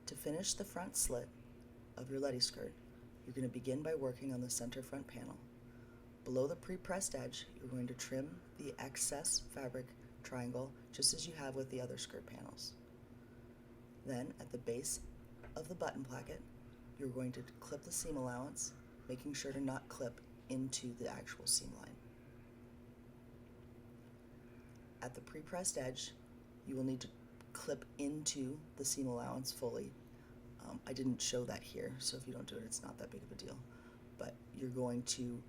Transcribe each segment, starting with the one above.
To finish the front slit of your Lettie skirt, you're going to begin by working on the center front panel. Below the pre-pressed edge, you're going to trim the excess fabric triangle just as you have with the other skirt panels. Then, at the base of the button placket, you're going to clip the seam allowance, making sure to not clip into the actual seam line. At the pre-pressed edge, you will need to clip into the seam allowance fully. I didn't show that here, so if you don't do it, it's not that big of a deal. But you're going to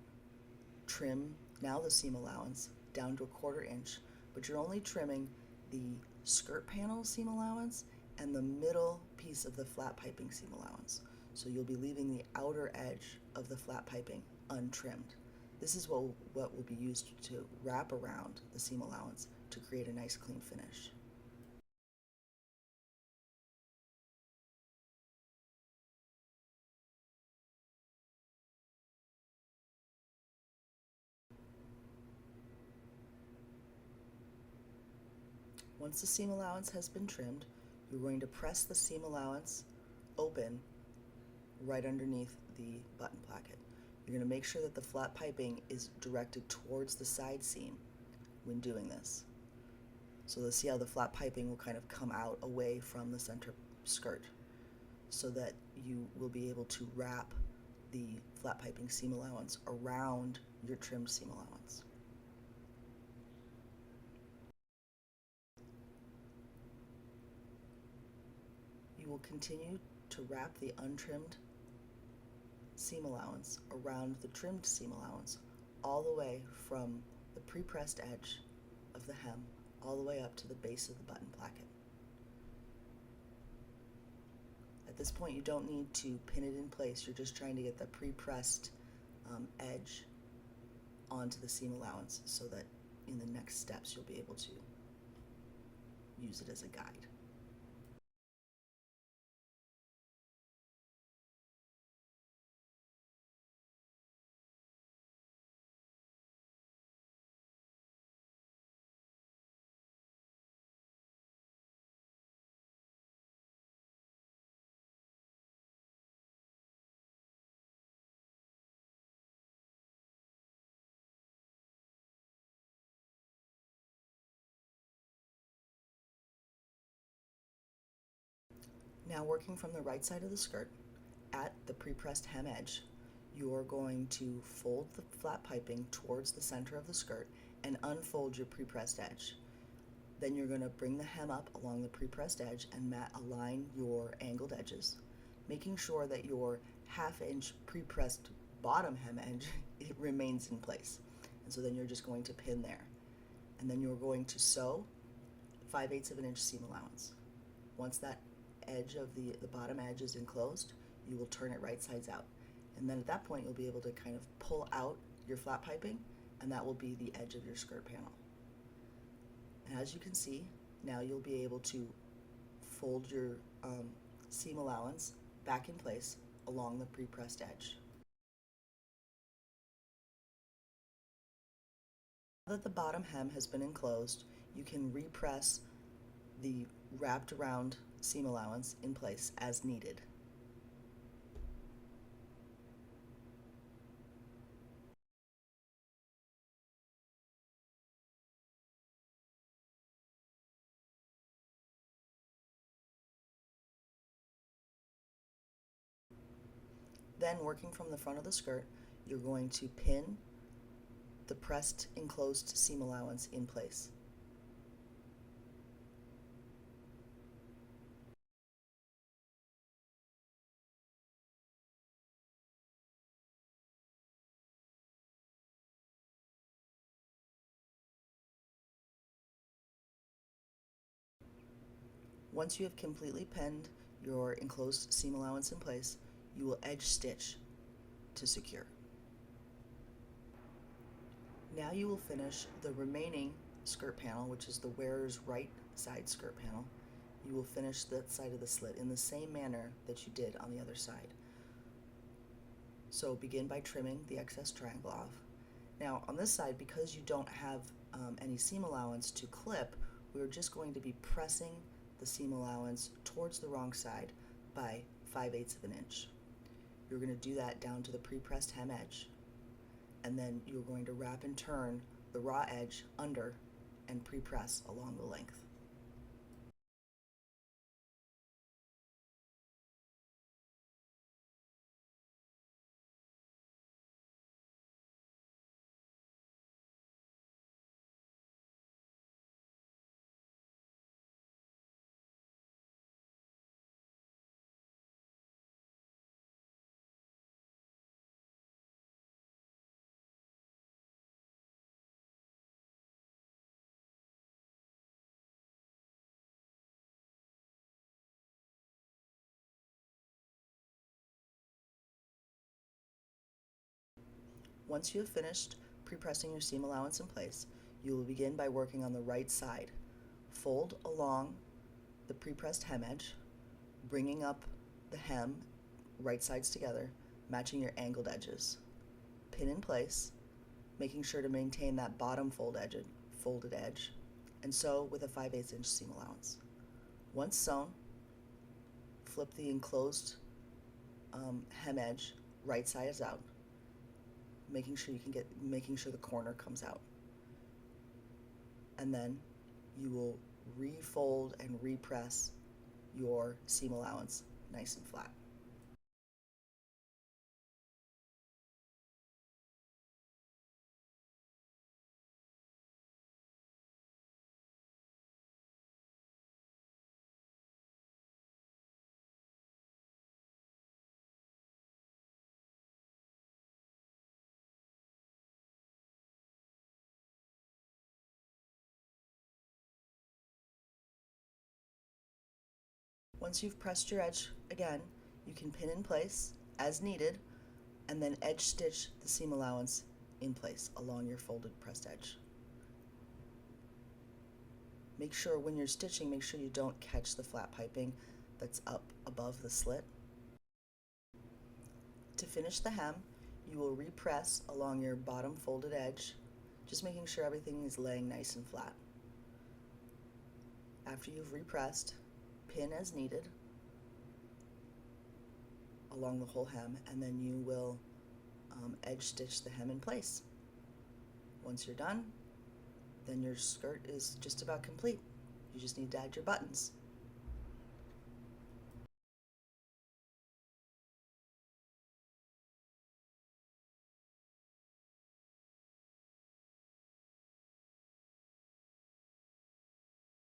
trim now the seam allowance down to 1/4 inch, but you're only trimming the skirt panel seam allowance and the middle piece of the flat piping seam allowance. So you'll be leaving the outer edge of the flat piping untrimmed. This is what will be used to wrap around the seam allowance to create a nice clean finish. Once the seam allowance has been trimmed, you're going to press the seam allowance open right underneath the button placket. You're going to make sure that the flat piping is directed towards the side seam when doing this. So let's see how the flat piping will kind of come out away from the center skirt so that you will be able to wrap the flat piping seam allowance around your trimmed seam allowance. You will continue to wrap the untrimmed seam allowance around the trimmed seam allowance all the way from the pre-pressed edge of the hem all the way up to the base of the button placket. At this point, you don't need to pin it in place. You're just trying to get the pre-pressed edge onto the seam allowance so that in the next steps you'll be able to use it as a guide. Now, working from the right side of the skirt, at the pre-pressed hem edge, you're going to fold the flat piping towards the center of the skirt and unfold your pre-pressed edge. Then you're going to bring the hem up along the pre-pressed edge and align your angled edges, making sure that your 1/2 inch pre-pressed bottom hem edge it remains in place. And so then you're just going to pin there. And then you're going to sew 5/8 of an inch seam allowance. Once that edge of the bottom edge is enclosed, you will turn it right sides out. And then at that point, you'll be able to kind of pull out your flat piping, and that will be the edge of your skirt panel. And as you can see, now you'll be able to fold your seam allowance back in place along the pre-pressed edge. Now that the bottom hem has been enclosed, you can repress the wrapped around seam allowance in place as needed. Then, working from the front of the skirt, you're going to pin the pressed enclosed seam allowance in place. Once you have completely pinned your enclosed seam allowance in place, you will edge stitch to secure. Now you will finish the remaining skirt panel, which is the wearer's right side skirt panel. You will finish that side of the slit in the same manner that you did on the other side. So begin by trimming the excess triangle off. Now on this side, because you don't have any seam allowance to clip, we're just going to be pressing the seam allowance towards the wrong side by 5/8 of an inch. You're going to do that down to the pre-pressed hem edge, and then you're going to wrap and turn the raw edge under and pre-press along the length. Once you have finished pre-pressing your seam allowance in place, you will begin by working on the right side. Fold along the pre-pressed hem edge, bringing up the hem right sides together, matching your angled edges. Pin in place, making sure to maintain that bottom folded edge, and sew with a 5/8 inch seam allowance. Once sewn, flip the enclosed hem edge right sides out, making sure the corner comes out. And then you will refold and repress your seam allowance nice and flat. Once you've pressed your edge again, you can pin in place as needed and then edge stitch the seam allowance in place along your folded pressed edge. Make sure when you're stitching, make sure you don't catch the flat piping that's up above the slit. To finish the hem, you will repress along your bottom folded edge, just making sure everything is laying nice and flat. After you've repressed, pin as needed along the whole hem, and then you will edge stitch the hem in place. Once you're done, then your skirt is just about complete. You just need to add your buttons.